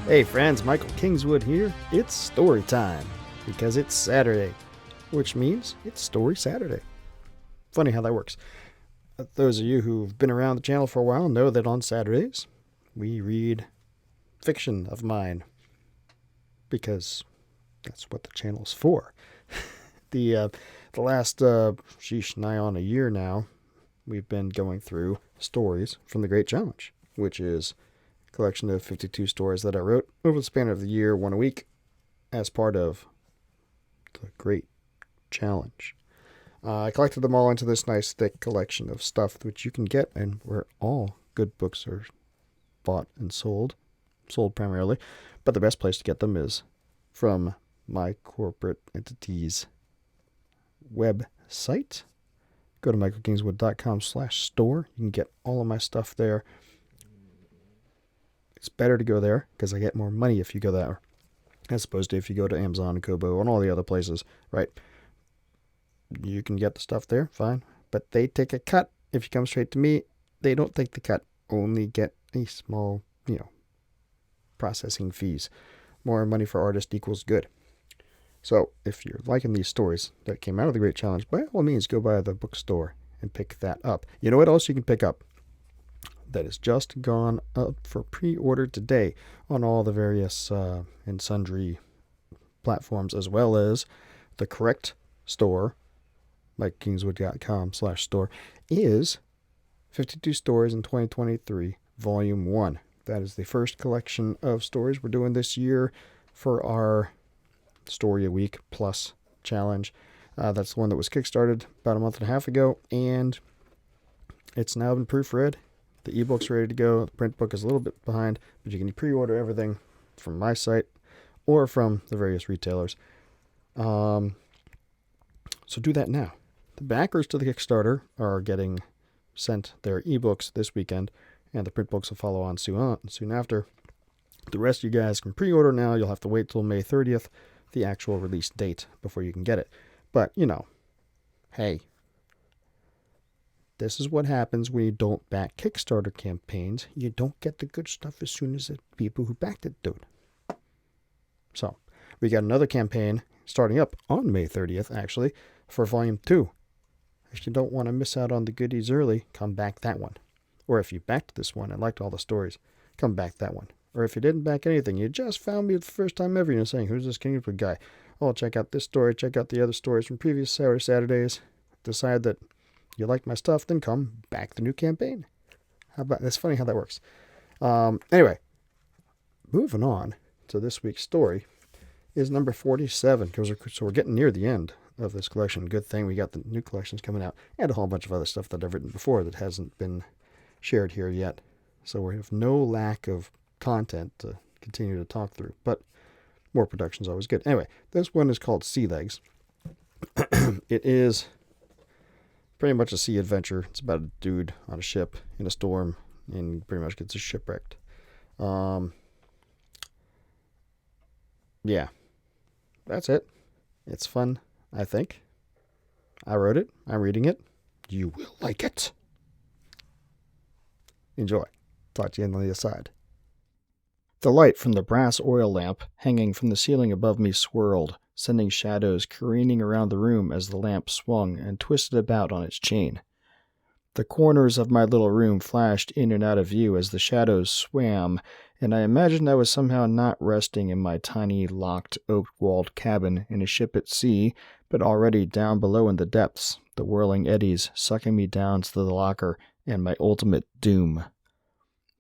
Hey friends, Michael Kingswood here. It's story time because it's Saturday, which means it's Story Saturday. Funny how that works. Those of you who've been around the channel for a while know that on Saturdays we read fiction of mine because that's what the channel's for. The last nigh on a year now, we've been going through stories from the Great Challenge, which is collection of 52 stories that I wrote over the span of the year, one a week, as part of the Great Challenge. I collected them all into this nice thick collection of stuff which you can get and where all good books are bought and sold primarily, but the best place to get them is from my corporate entity's website. Go to michaelkingswood.com/store. You can get all of my stuff there. It's better to go there because I get more money if you go there as opposed to if you go to Amazon, Kobo, and all the other places, right? You can get the stuff there, fine, but they take a cut. If you come straight to me, they don't take the cut, only get a small, processing fees. More money for artist equals good. So if you're liking these stories that came out of the Great Challenge, by all means, go by the bookstore and pick that up. You know what else you can pick up that has just gone up for pre-order today on all the various and sundry platforms, as well as the correct store, MikeKingswood.com/store, is 52 Stories in 2023, Volume 1. That is the first collection of stories we're doing this year for our Story a Week Plus challenge. That's the one that was kickstarted about a month and a half ago, and it's now been proofread. The ebook's ready to go. The print book is a little bit behind, but you can pre-order everything from my site or from the various retailers. So do that now. The backers to the Kickstarter are getting sent their ebooks this weekend, and the print books will follow on soon after. The rest of you guys can pre-order now. You'll have to wait till May 30th, the actual release date, before you can get it. But, hey, this is what happens when you don't back Kickstarter campaigns. You don't get the good stuff as soon as the people who backed it do it. So, we got another campaign starting up on May 30th, actually, for Volume 2. If you don't want to miss out on the goodies early, come back that one. Or if you backed this one and liked all the stories, come back that one. Or if you didn't back anything, you just found me the first time ever, saying, who's this Kingswood guy? Oh, check out this story, check out the other stories from previous Saturdays. Decide that you like my stuff, then come back the new campaign. How about that's funny how that works. Anyway, moving on to this week's story is number 47, so we're getting near the end of this collection. Good thing we got the new collections coming out and a whole bunch of other stuff that I've written before that hasn't been shared here yet. So we have no lack of content to continue to talk through, but more production is always good. Anyway, this one is called Sea Legs. It is pretty much a sea adventure. It's about a dude on a ship in a storm and pretty much gets his shipwrecked. Yeah, that's it. It's fun, I think. I wrote it. I'm reading it. You will like it. Enjoy. Talk to you on the other side. The light from the brass oil lamp hanging from the ceiling above me swirled, sending shadows careening around the room as the lamp swung and twisted about on its chain. The corners of my little room flashed in and out of view as the shadows swam, and I imagined I was somehow not resting in my tiny, locked, oak-walled cabin in a ship at sea, but already down below in the depths, the whirling eddies sucking me down to the locker and my ultimate doom.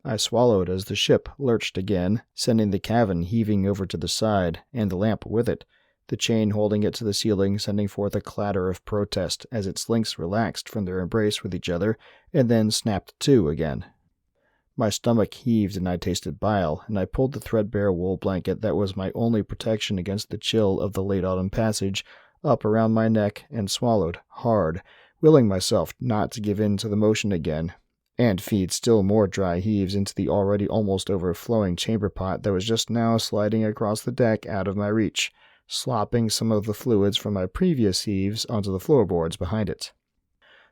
I swallowed as the ship lurched again, sending the cabin heaving over to the side, and the lamp with it, the chain holding it to the ceiling, sending forth a clatter of protest as its links relaxed from their embrace with each other, and then snapped to again. My stomach heaved and I tasted bile, and I pulled the threadbare wool blanket that was my only protection against the chill of the late autumn passage up around my neck and swallowed hard, willing myself not to give in to the motion again, and feed still more dry heaves into the already almost overflowing chamber pot that was just now sliding across the deck out of my reach, slopping some of the fluids from my previous heaves onto the floorboards behind it.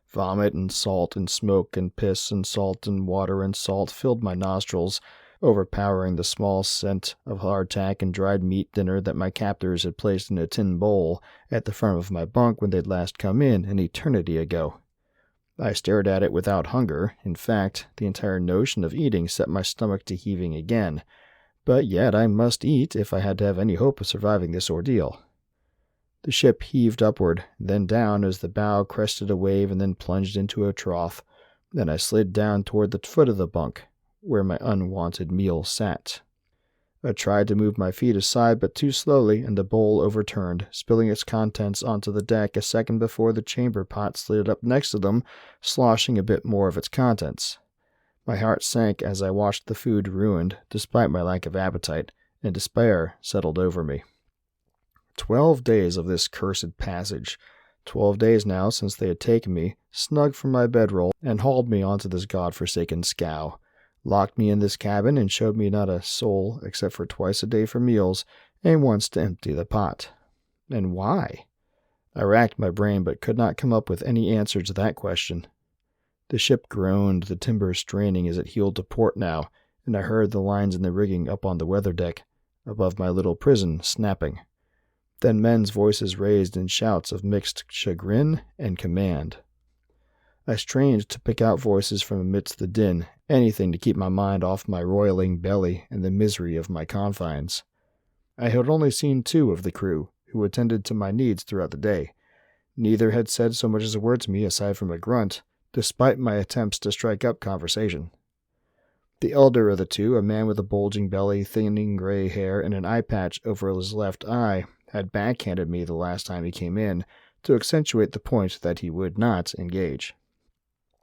Vomit and salt and smoke and piss and salt and water and salt filled my nostrils, overpowering the small scent of hardtack and dried meat dinner that my captors had placed in a tin bowl at the front of my bunk when they'd last come in an eternity ago. I stared at it without hunger. In fact, the entire notion of eating set my stomach to heaving again. But yet I must eat if I had to have any hope of surviving this ordeal. The ship heaved upward, then down as the bow crested a wave and then plunged into a trough. Then I slid down toward the foot of the bunk, where my unwanted meal sat. I tried to move my feet aside, but too slowly, and the bowl overturned, spilling its contents onto the deck a second before the chamber pot slid up next to them, sloshing a bit more of its contents. My heart sank as I watched the food ruined, despite my lack of appetite, and despair settled over me. 12 days of this cursed passage. 12 days now since they had taken me, snug from my bedroll, and hauled me onto this god-forsaken scow, locked me in this cabin, and showed me not a soul except for twice a day for meals, and once to empty the pot. And why? I racked my brain, but could not come up with any answer to that question. The ship groaned, the timbers straining as it heeled to port now, and I heard the lines in the rigging up on the weather deck, above my little prison, snapping. Then men's voices raised in shouts of mixed chagrin and command. I strained to pick out voices from amidst the din, anything to keep my mind off my roiling belly and the misery of my confines. I had only seen 2 of the crew, who attended to my needs throughout the day. Neither had said so much as a word to me aside from a grunt, despite my attempts to strike up conversation. The elder of the 2, a man with a bulging belly, thinning gray hair, and an eye patch over his left eye, had backhanded me the last time he came in, to accentuate the point that he would not engage.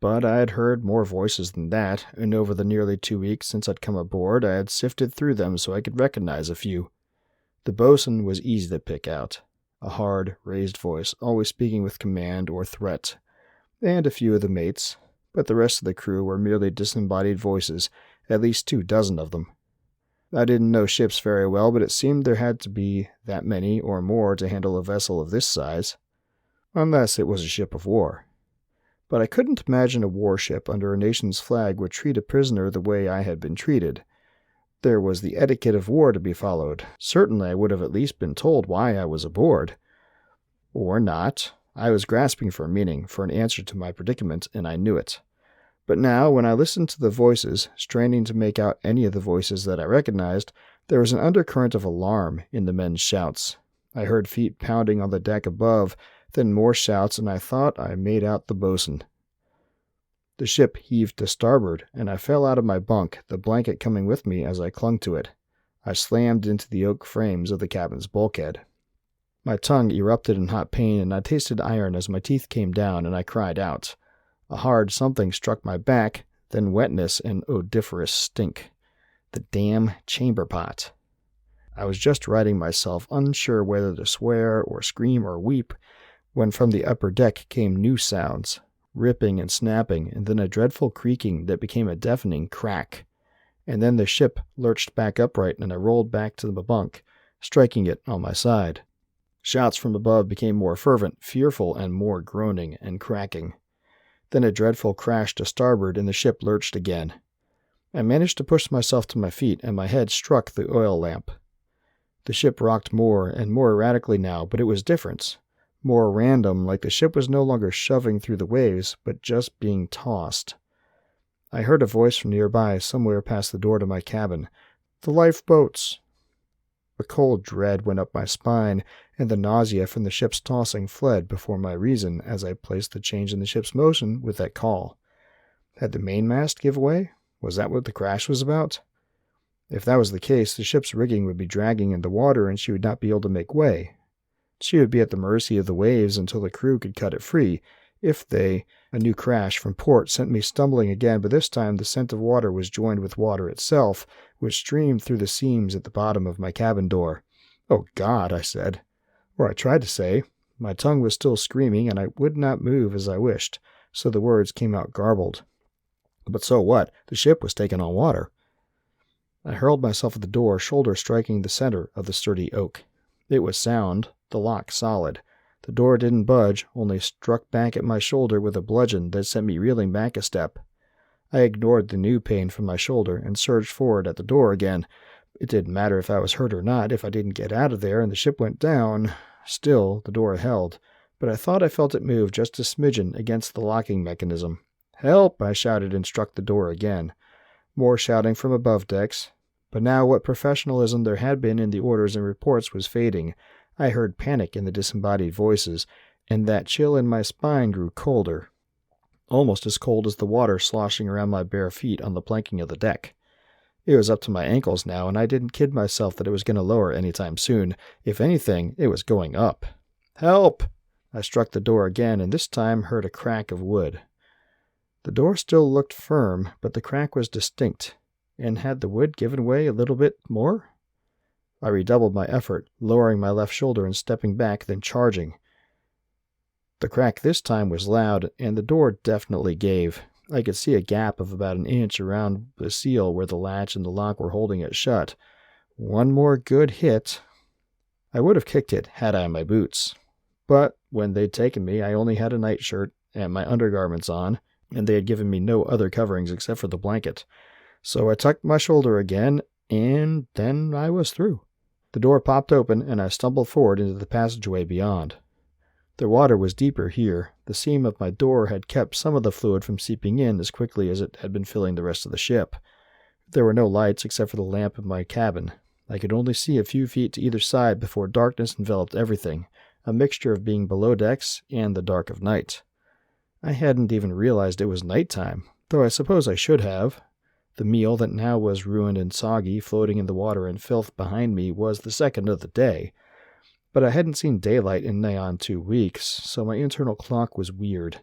But I had heard more voices than that, and over the nearly 2 weeks since I'd come aboard, I had sifted through them so I could recognize a few. The bosun was easy to pick out, a hard, raised voice, always speaking with command or threat, and a few of the mates, but the rest of the crew were merely disembodied voices, at least 24 of them. I didn't know ships very well, but it seemed there had to be that many or more to handle a vessel of this size, unless it was a ship of war. But I couldn't imagine a warship under a nation's flag would treat a prisoner the way I had been treated. There was the etiquette of war to be followed. Certainly I would have at least been told why I was aboard. Or not. I was grasping for meaning, for an answer to my predicament, and I knew it. But now, when I listened to the voices, straining to make out any of the voices that I recognized, there was an undercurrent of alarm in the men's shouts. I heard feet pounding on the deck above, then more shouts, and I thought I made out the bosun. The ship heaved to starboard, and I fell out of my bunk, the blanket coming with me as I clung to it. I slammed into the oak frames of the cabin's bulkhead. My tongue erupted in hot pain, and I tasted iron as my teeth came down, and I cried out. A hard something struck my back, then wetness and odoriferous stink. The damn chamber pot. I was just righting myself, unsure whether to swear or scream or weep, when from the upper deck came new sounds, ripping and snapping, and then a dreadful creaking that became a deafening crack. And then the ship lurched back upright, and I rolled back to the bunk, striking it on my side. Shouts from above became more fervent, fearful, and more groaning and cracking. Then a dreadful crash to starboard, and the ship lurched again. I managed to push myself to my feet, and my head struck the oil lamp. The ship rocked more and more erratically now, but it was different. More random, like the ship was no longer shoving through the waves, but just being tossed. I heard a voice from nearby, somewhere past the door to my cabin. "The lifeboats!" A cold dread went up my spine, and the nausea from the ship's tossing fled before my reason as I placed the change in the ship's motion with that call. Had the mainmast give way? Was that what the crash was about? If that was the case, the ship's rigging would be dragging in the water, and she would not be able to make way. She would be at the mercy of the waves until the crew could cut it free. A new crash from port sent me stumbling again, but this time the scent of water was joined with water itself, which streamed through the seams at the bottom of my cabin door. "Oh, God," I said. Or I tried to say. My tongue was still screaming, and I would not move as I wished, so the words came out garbled. But so what? The ship was taking on water. I hurled myself at the door, shoulder striking the center of the sturdy oak. It was sound, the lock solid. The door didn't budge, only struck back at my shoulder with a bludgeon that sent me reeling back a step. I ignored the new pain from my shoulder and surged forward at the door again. It didn't matter if I was hurt or not if I didn't get out of there and the ship went down. Still, the door held, but I thought I felt it move just a smidgen against the locking mechanism. "Help!" I shouted and struck the door again. More shouting from above decks. But now what professionalism there had been in the orders and reports was fading. I heard panic in the disembodied voices, and that chill in my spine grew colder. Almost as cold as the water sloshing around my bare feet on the planking of the deck. It was up to my ankles now, and I didn't kid myself that it was going to lower anytime soon. If anything, it was going up. "Help!" I struck the door again, and this time heard a crack of wood. The door still looked firm, but the crack was distinct. And had the wood given way a little bit more? I redoubled my effort, lowering my left shoulder and stepping back, then charging. The crack this time was loud, and the door definitely gave. I could see a gap of about an inch around the seal where the latch and the lock were holding it shut. One more good hit. I would have kicked it had I my boots. But when they'd taken me, I only had a nightshirt and my undergarments on, and they had given me no other coverings except for the blanket. So I tucked my shoulder again, and then I was through. The door popped open, and I stumbled forward into the passageway beyond. The water was deeper here. The seam of my door had kept some of the fluid from seeping in as quickly as it had been filling the rest of the ship. There were no lights except for the lamp in my cabin. I could only see a few feet to either side before darkness enveloped everything, a mixture of being below decks and the dark of night. I hadn't even realized it was nighttime, though I suppose I should have. The meal that now was ruined and soggy, floating in the water and filth behind me, was the second of the day. But I hadn't seen daylight in nigh on 2 weeks, so my internal clock was weird.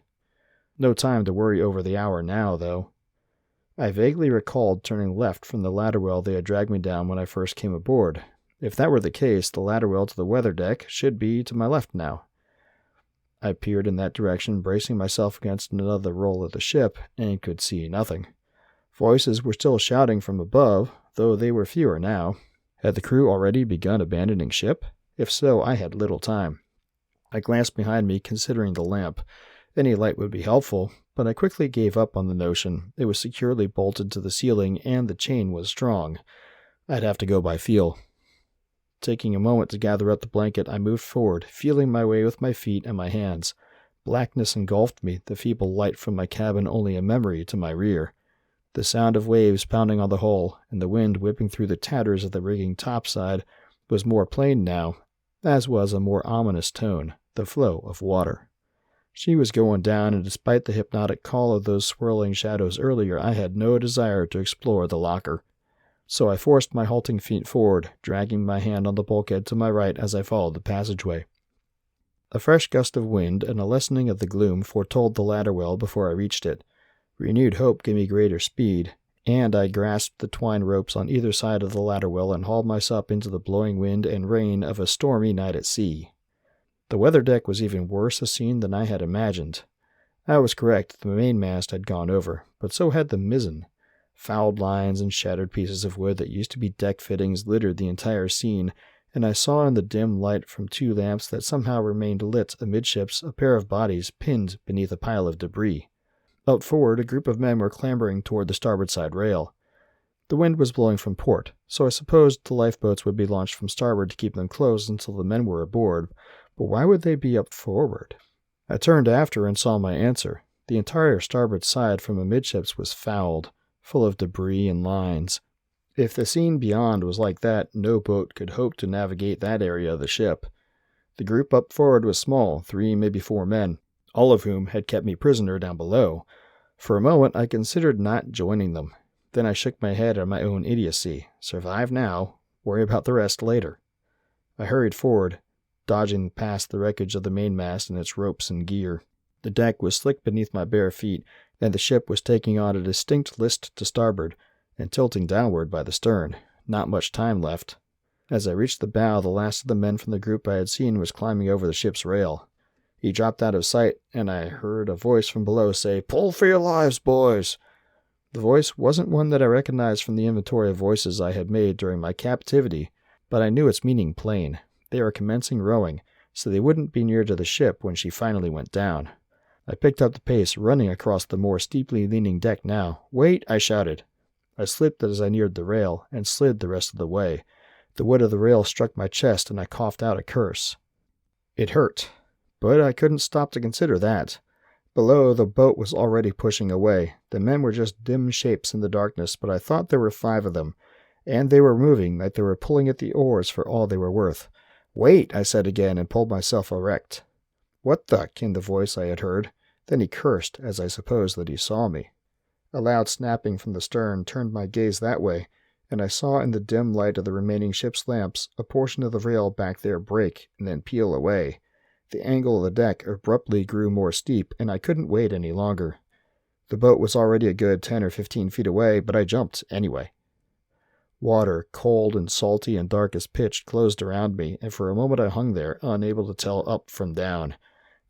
No time to worry over the hour now, though. I vaguely recalled turning left from the ladder well they had dragged me down when I first came aboard. If that were the case, the ladder well to the weather deck should be to my left now. I peered in that direction, bracing myself against another roll of the ship, and could see nothing. Voices were still shouting from above, though they were fewer now. Had the crew already begun abandoning ship? If so, I had little time. I glanced behind me, considering the lamp. Any light would be helpful, but I quickly gave up on the notion. It was securely bolted to the ceiling, and the chain was strong. I'd have to go by feel. Taking a moment to gather up the blanket, I moved forward, feeling my way with my feet and my hands. Blackness engulfed me, the feeble light from my cabin only a memory to my rear. The sound of waves pounding on the hull, and the wind whipping through the tatters of the rigging topside, was more plain now, as was a more ominous tone, the flow of water. She was going down, and despite the hypnotic call of those swirling shadows earlier, I had no desire to explore the locker. So I forced my halting feet forward, dragging my hand on the bulkhead to my right as I followed the passageway. A fresh gust of wind and a lessening of the gloom foretold the ladder well before I reached it. Renewed hope gave me greater speed, and I grasped the twine ropes on either side of the ladder well and hauled myself into the blowing wind and rain of a stormy night at sea. The weather deck was even worse a scene than I had imagined. I was correct, the mainmast had gone over, but so had the mizzen. Fouled lines and shattered pieces of wood that used to be deck fittings littered the entire scene, and I saw in the dim light from 2 lamps that somehow remained lit amidships a pair of bodies pinned beneath a pile of debris. Out forward, a group of men were clambering toward the starboard side rail. The wind was blowing from port, so I supposed the lifeboats would be launched from starboard to keep them closed until the men were aboard, but why would they be up forward? I turned after and saw my answer. The entire starboard side from amidships was fouled, full of debris and lines. If the scene beyond was like that, no boat could hope to navigate that area of the ship. The group up forward was small, 3, maybe 4 men, all of whom had kept me prisoner down below. For a moment I considered not joining them. Then I shook my head at my own idiocy. Survive now, worry about the rest later. I hurried forward, dodging past the wreckage of the mainmast and its ropes and gear. The deck was slick beneath my bare feet, and the ship was taking on a distinct list to starboard, and tilting downward by the stern. Not much time left. As I reached the bow, the last of the men from the group I had seen was climbing over the ship's rail. He dropped out of sight, and I heard a voice from below say, "Pull for your lives, boys!" The voice wasn't one that I recognized from the inventory of voices I had made during my captivity, but I knew its meaning plain. They were commencing rowing, so they wouldn't be near to the ship when she finally went down. I picked up the pace, running across the more steeply leaning deck now. "Wait!" I shouted. I slipped as I neared the rail, and slid the rest of the way. The wood of the rail struck my chest, and I coughed out a curse. It hurt, but I couldn't stop to consider that. Below, the boat was already pushing away. The men were just dim shapes in the darkness, but I thought there were 5 of them, and they were moving like they were pulling at the oars for all they were worth. "Wait!" I said again, and pulled myself erect. "What the?" came the voice I had heard. Then he cursed, as I supposed that he saw me. A loud snapping from the stern turned my gaze that way, and I saw in the dim light of the remaining ship's lamps a portion of the rail back there break and then peel away. The angle of the deck abruptly grew more steep, and I couldn't wait any longer. The boat was already a good 10 or 15 feet away, but I jumped anyway. Water, cold and salty and dark as pitch, closed around me, and for a moment I hung there, unable to tell up from down.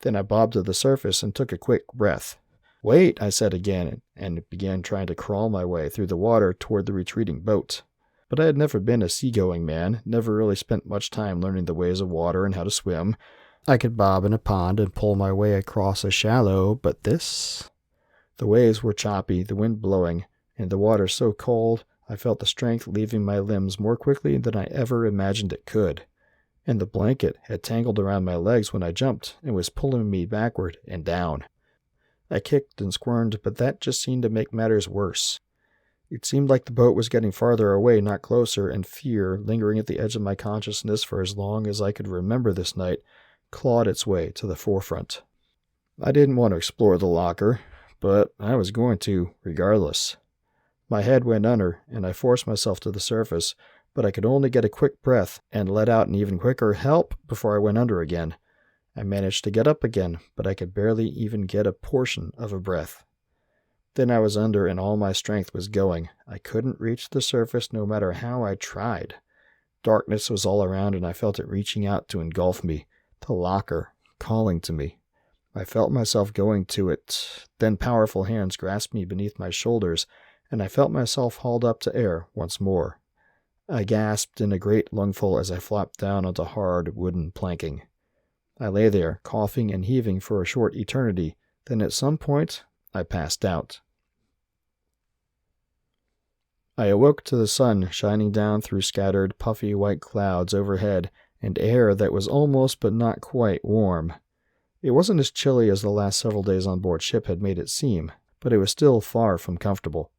Then I bobbed to the surface and took a quick breath. "Wait!" I said again, and began trying to crawl my way through the water toward the retreating boat. But I had never been a seagoing man, never really spent much time learning the ways of water and how to swim. I could bob in a pond and pull my way across a shallow, but this... The waves were choppy, the wind blowing, and the water so cold I felt the strength leaving my limbs more quickly than I ever imagined it could. And the blanket had tangled around my legs when I jumped and was pulling me backward and down. I kicked and squirmed, but that just seemed to make matters worse. It seemed like the boat was getting farther away, not closer, and fear, lingering at the edge of my consciousness for as long as I could remember this night, clawed its way to the forefront. I didn't want to explore the locker, but I was going to, regardless. My head went under, and I forced myself to the surface, but I could only get a quick breath and let out an even quicker "help" before I went under again. I managed to get up again, but I could barely even get a portion of a breath. Then I was under, and all my strength was going. I couldn't reach the surface no matter how I tried. Darkness was all around, and I felt it reaching out to engulf me, the locker, calling to me. I felt myself going to it. Then powerful hands grasped me beneath my shoulders, and I felt myself hauled up to air once more. I gasped in a great lungful as I flopped down onto hard wooden planking. I lay there, coughing and heaving for a short eternity. Then at some point, I passed out. I awoke to the sun shining down through scattered, puffy white clouds overhead and air that was almost but not quite warm. It wasn't as chilly as the last several days on board ship had made it seem, but it was still far from comfortable.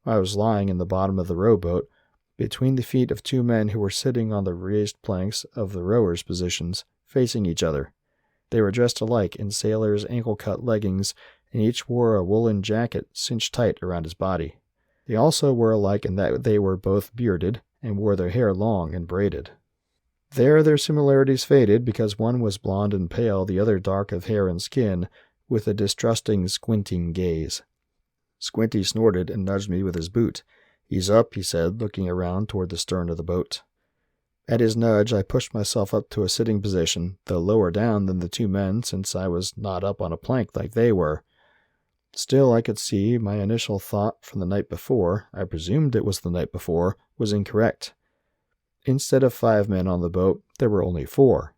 I was lying in the bottom of the rowboat, between the feet of 2 men who were sitting on the raised planks of the rowers' positions, facing each other. They were dressed alike in sailors' ankle-cut leggings, and each wore a woolen jacket cinched tight around his body. They also were alike in that they were both bearded and wore their hair long and braided. There their similarities faded because one was blond and pale, the other dark of hair and skin, with a distrusting, squinting gaze. Squinty snorted and nudged me with his boot. "He's up," he said, looking around toward the stern of the boat. At his nudge, I pushed myself up to a sitting position, though lower down than the 2 men since I was not up on a plank like they were. Still, I could see my initial thought from the night before, I presumed it was the night before, was incorrect. Instead of 5 men on the boat, there were only 4.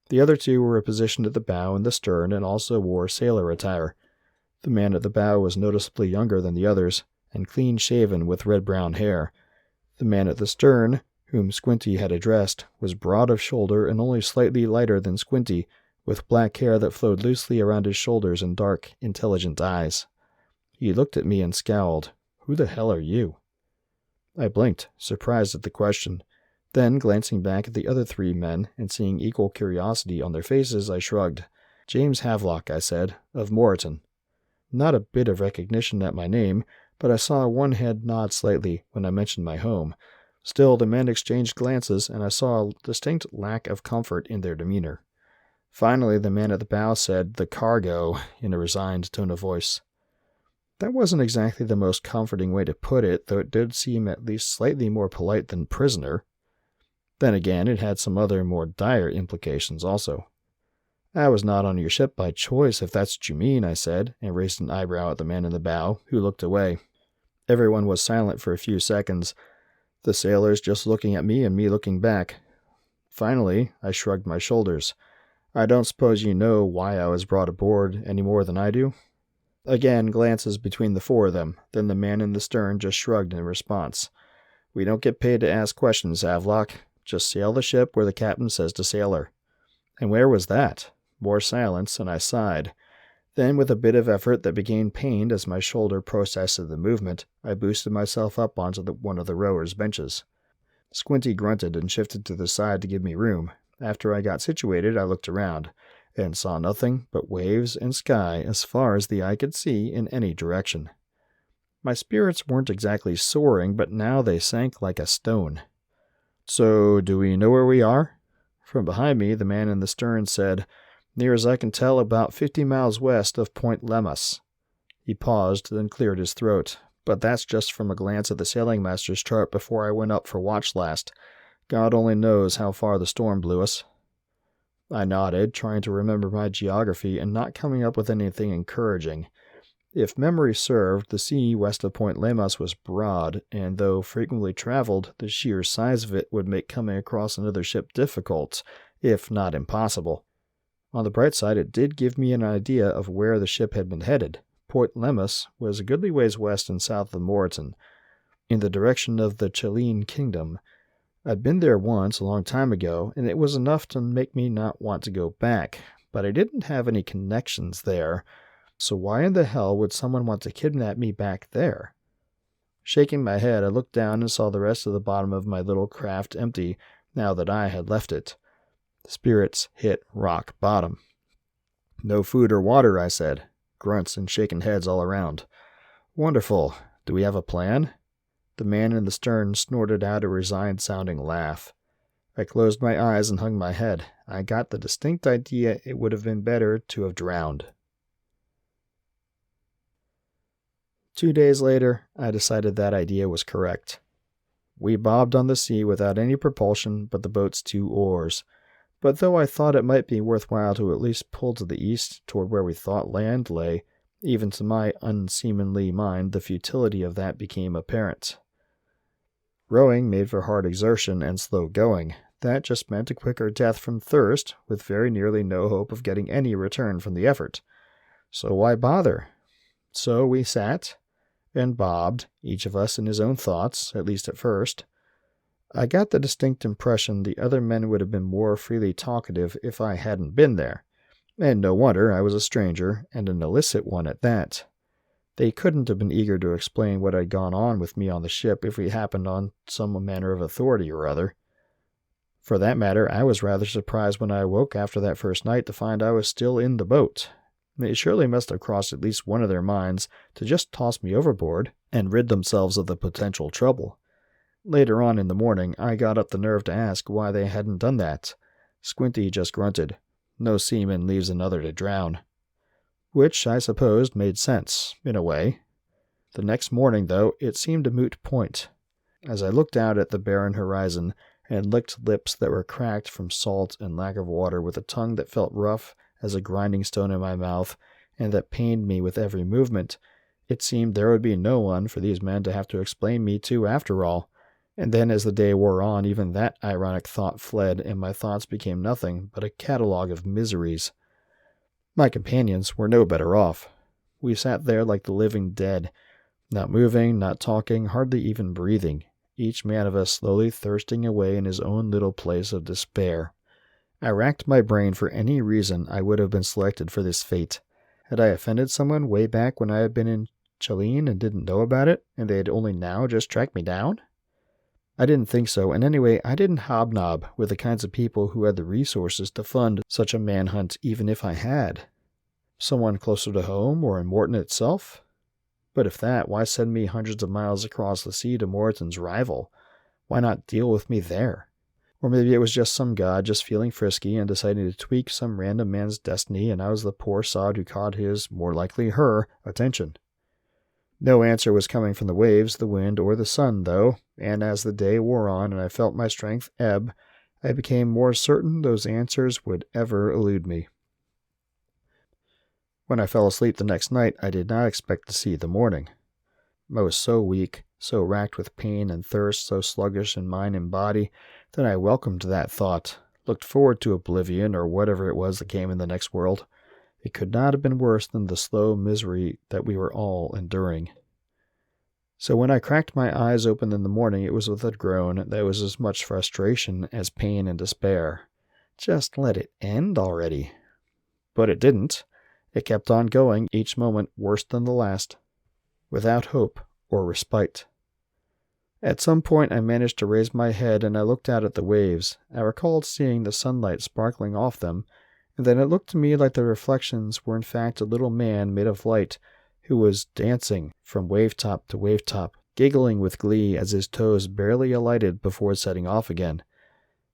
The other 2 were positioned at the bow and the stern and also wore sailor attire. The man at the bow was noticeably younger than the others, and clean-shaven with red-brown hair. The man at the stern, whom Squinty had addressed, was broad of shoulder and only slightly lighter than Squinty, with black hair that flowed loosely around his shoulders and dark, intelligent eyes. He looked at me and scowled. "Who the hell are you?" I blinked, surprised at the question. Then, glancing back at the other 3 men and seeing equal curiosity on their faces, I shrugged. "James Havelock," I said, "of Moreton." Not a bit of recognition at my name, but I saw one head nod slightly when I mentioned my home. Still, the men exchanged glances, and I saw a distinct lack of comfort in their demeanor. Finally, the man at the bow said, "The cargo," in a resigned tone of voice. That wasn't exactly the most comforting way to put it, though it did seem at least slightly more polite than prisoner. Then again, it had some other, more dire implications also. "I was not on your ship by choice, if that's what you mean," I said, and raised an eyebrow at the man in the bow, who looked away. Everyone was silent for a few seconds, the sailors just looking at me and me looking back. Finally, I shrugged my shoulders. I don't suppose you know why I was brought aboard any more than I do?" Again, glances between the four of them, then the man in the stern just shrugged in response. "We don't get paid to ask questions, Havelock. Just sail the ship where the captain says to sail her." "And where was that?" More silence, and I sighed. Then, with a bit of effort that became pained as my shoulder processed the movement, I boosted myself up onto one of the rowers' benches. Squinty grunted and shifted to the side to give me room. After I got situated, I looked around, and saw nothing but waves and sky as far as the eye could see in any direction. My spirits weren't exactly soaring, but now they sank like a stone. "So, do we know where we are?" From behind me, the man in the stern said, "Near as I can tell, about 50 miles west of Point Lemus." He paused, then cleared his throat. "But that's just from a glance at the sailing master's chart before I went up for watch last. God only knows how far the storm blew us." I nodded, trying to remember my geography and not coming up with anything encouraging. If memory served, the sea west of Point Lemos was broad, and though frequently traveled, the sheer size of it would make coming across another ship difficult, if not impossible. On the bright side, it did give me an idea of where the ship had been headed. Point Lemos was a goodly ways west and south of Moreton, in the direction of the Chilean kingdom. I'd been there once, a long time ago, and it was enough to make me not want to go back, but I didn't have any connections there, so why in the hell would someone want to kidnap me back there? Shaking my head, I looked down and saw the rest of the bottom of my little craft empty now that I had left it. Spirits hit rock bottom. "No food or water," I said. Grunts and shaking heads all around. "Wonderful. Do we have a plan?" The man in the stern snorted out a resigned-sounding laugh. I closed my eyes and hung my head. I got the distinct idea it would have been better to have drowned. 2 days later, I decided that idea was correct. We bobbed on the sea without any propulsion but the boat's 2 oars. But though I thought it might be worthwhile to at least pull to the east toward where we thought land lay, even to my unseamanly mind the futility of that became apparent. Rowing made for hard exertion and slow going. That just meant a quicker death from thirst, with very nearly no hope of getting any return from the effort. So why bother? So we sat and bobbed, each of us in his own thoughts, at least at first. I got the distinct impression the other men would have been more freely talkative if I hadn't been there. And no wonder, I was a stranger, and an illicit one at that. They couldn't have been eager to explain what had gone on with me on the ship if we happened on some manner of authority or other. For that matter, I was rather surprised when I awoke after that first night to find I was still in the boat. It surely must have crossed at least one of their minds to just toss me overboard and rid themselves of the potential trouble. Later on in the morning, I got up the nerve to ask why they hadn't done that. Squinty just grunted. No seaman leaves another to drown. Which, I supposed, made sense, in a way. The next morning, though, it seemed a moot point. As I looked out at the barren horizon and licked lips that were cracked from salt and lack of water with a tongue that felt rough as a grinding stone in my mouth and that pained me with every movement, it seemed there would be no one for these men to have to explain me to after all. And then as the day wore on, even that ironic thought fled, and my thoughts became nothing but a catalogue of miseries. My companions were no better off. We sat there like the living dead, not moving, not talking, hardly even breathing, each man of us slowly thirsting away in his own little place of despair. I racked my brain for any reason I would have been selected for this fate. Had I offended someone way back when I had been in Chilean and didn't know about it, and they had only now just tracked me down? I didn't think so, and anyway, I didn't hobnob with the kinds of people who had the resources to fund such a manhunt even if I had. Someone closer to home or in Morton itself? But if that, why send me hundreds of miles across the sea to Moreton's rival? Why not deal with me there? Or maybe it was just some god just feeling frisky and deciding to tweak some random man's destiny, and I was the poor sod who caught his, more likely her, attention. No answer was coming from the waves, the wind, or the sun, though, and as the day wore on and I felt my strength ebb, I became more certain those answers would ever elude me. When I fell asleep the next night, I did not expect to see the morning. I was so weak, so racked with pain and thirst, so sluggish in mind and body, that I welcomed that thought, looked forward to oblivion or whatever it was that came in the next world. It could not have been worse than the slow misery that we were all enduring. So when I cracked my eyes open in the morning, it was with a groan that was as much frustration as pain and despair. Just let it end already. But it didn't. It kept on going, each moment worse than the last, without hope or respite. At some point I managed to raise my head and I looked out at the waves. I recalled seeing the sunlight sparkling off them, and then it looked to me like the reflections were in fact a little man made of light who was dancing from wave-top to wave-top, giggling with glee as his toes barely alighted before setting off again.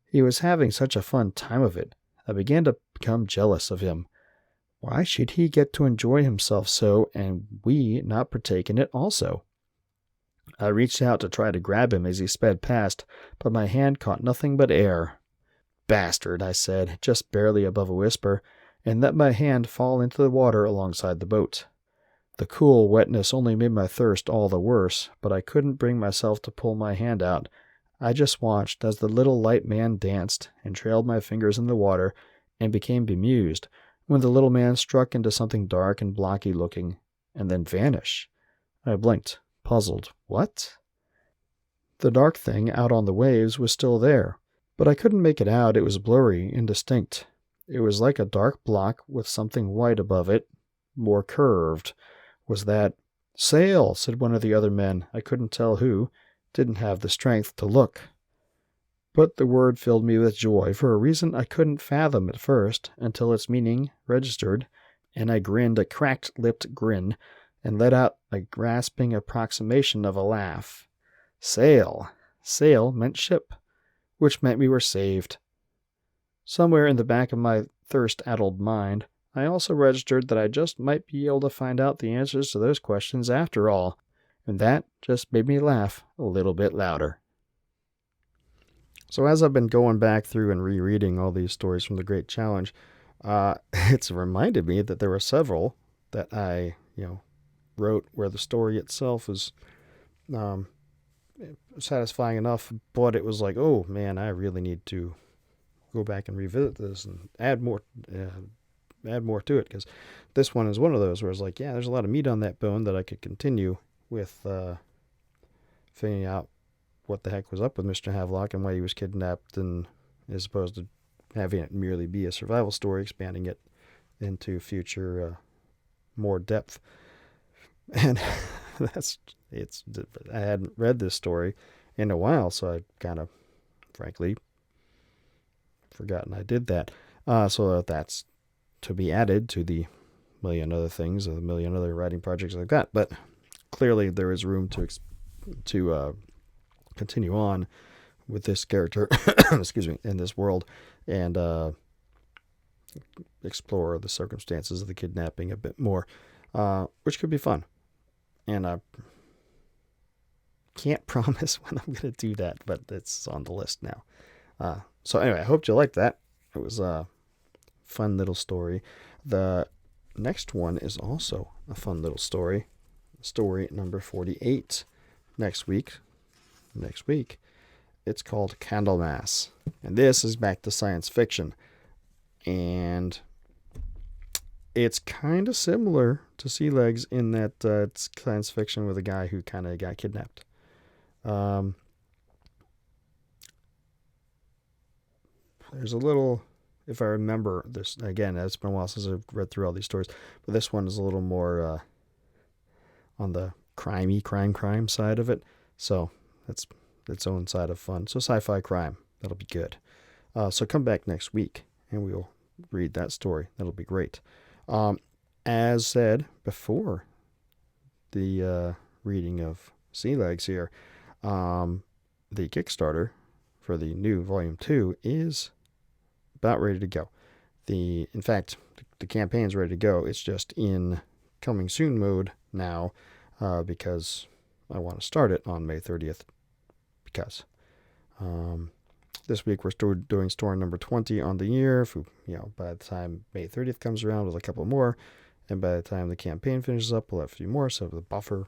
He was having such a fun time of it. I began to become jealous of him. Why should he get to enjoy himself so and we not partake in it also? I reached out to try to grab him as he sped past, but my hand caught nothing but air. "Bastard," I said, just barely above a whisper, and let my hand fall into the water alongside the boat. The cool wetness only made my thirst all the worse, but I couldn't bring myself to pull my hand out. I just watched as the little light man danced and trailed my fingers in the water and became bemused when the little man struck into something dark and blocky looking and then vanished. I blinked, puzzled. What? The dark thing out on the waves was still there, but I couldn't make it out. It was blurry, indistinct. It was like a dark block with something white above it, more curved. Was that... "Sail," said one of the other men. I couldn't tell who. Didn't have the strength to look. But the word filled me with joy for a reason I couldn't fathom at first, until its meaning registered, and I grinned a cracked-lipped grin, and let out a grasping approximation of a laugh. Sail. Sail meant ship, which meant we were saved. Somewhere in the back of my thirst-addled mind, I also registered that I just might be able to find out the answers to those questions after all, and that just made me laugh a little bit louder. So as I've been going back through and rereading all these stories from the Great Challenge, it's reminded me that there were several that I, wrote where the story itself is satisfying enough, but it was like, oh man, I really need to go back and revisit this and add more to it, because this one is one of those where it's like, yeah, there's a lot of meat on that bone that I could continue with figuring out what the heck was up with Mr. Havelock and why he was kidnapped, and as opposed to having it merely be a survival story, expanding it into future more depth. And I hadn't read this story in a while, so I kind of, frankly, forgotten I did that. So that's to be added to the million other things, a million other writing projects like that. But clearly there is room to continue on with this character, excuse me, in this world, and explore the circumstances of the kidnapping a bit more, which could be fun. And I can't promise when I'm going to do that, but it's on the list now. So anyway, I hope you liked that. It was a fun little story. The next one is also a fun little story. Story number 48. Next week. It's called Candlemas. And this is back to science fiction. And it's kind of similar to Sea Legs in that it's science fiction with a guy who kind of got kidnapped. There's a little, if I remember this, again, it's been a while since I've read through all these stories, but this one is a little more on the crime side of it. So that's its own side of fun. So sci-fi crime, that'll be good. So come back next week and we'll read that story. That'll be great. As said before the reading of Sea Legs here, the Kickstarter for the new Volume 2 is about ready to go. In fact, the campaign's ready to go. It's just in coming soon mode now, because I want to start it on May 30th. Because this week we're doing story number 20 on the year. By the time May 30th comes around, with a couple more, and by the time the campaign finishes up, we'll have a few more. So the buffer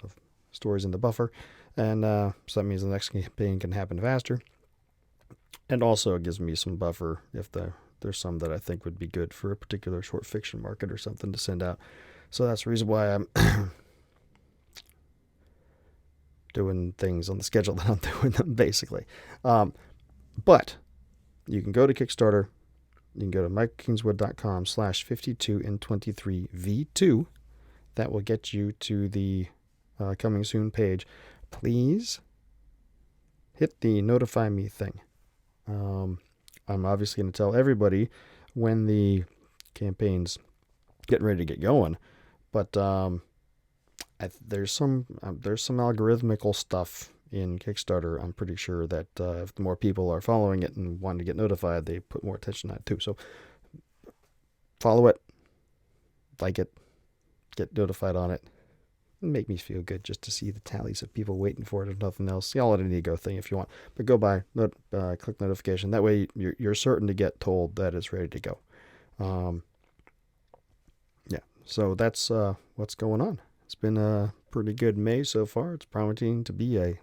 of stories in the buffer, and so that means the next campaign can happen faster. And also it gives me some buffer if there's some that I think would be good for a particular short fiction market or something to send out. So that's the reason why I'm doing things on the schedule that I'm doing them, basically. But you can go to Kickstarter. You can go to mikekingswood.com/52in23v2. That will get you to the coming soon page. Please hit the notify me thing. I'm obviously going to tell everybody when the campaign's getting ready to get going, but there's some algorithmical stuff in Kickstarter. I'm pretty sure that if more people are following it and want to get notified, they put more attention on it too. So follow it, like it, get notified on it. Make me feel good just to see the tallies of people waiting for it, if nothing else. See all an ego thing if you want, but go by, click notification. That way you're certain to get told that it's ready to go. Yeah, so that's what's going on. It's been a pretty good May so far. It's promising to be a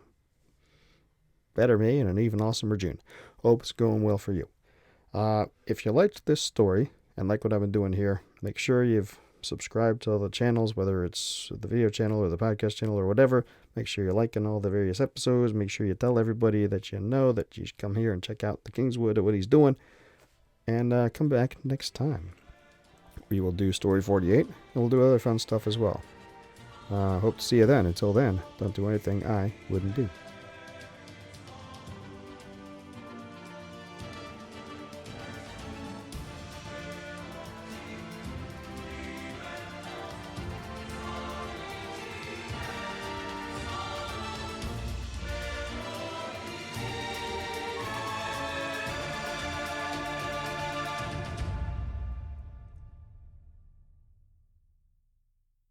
better May and an even awesomer June. Hope it's going well for you. If you liked this story and like what I've been doing here, make sure you've subscribed to all the channels, whether it's the video channel or the podcast channel or whatever. Make sure you're liking all the various episodes. Make sure you tell everybody that you know that you should come here and check out the Kingswood, what he's doing, and come back next time. We will do story 48, and we'll do other fun stuff as well. Hope to see you then. Until then, don't do anything I wouldn't do.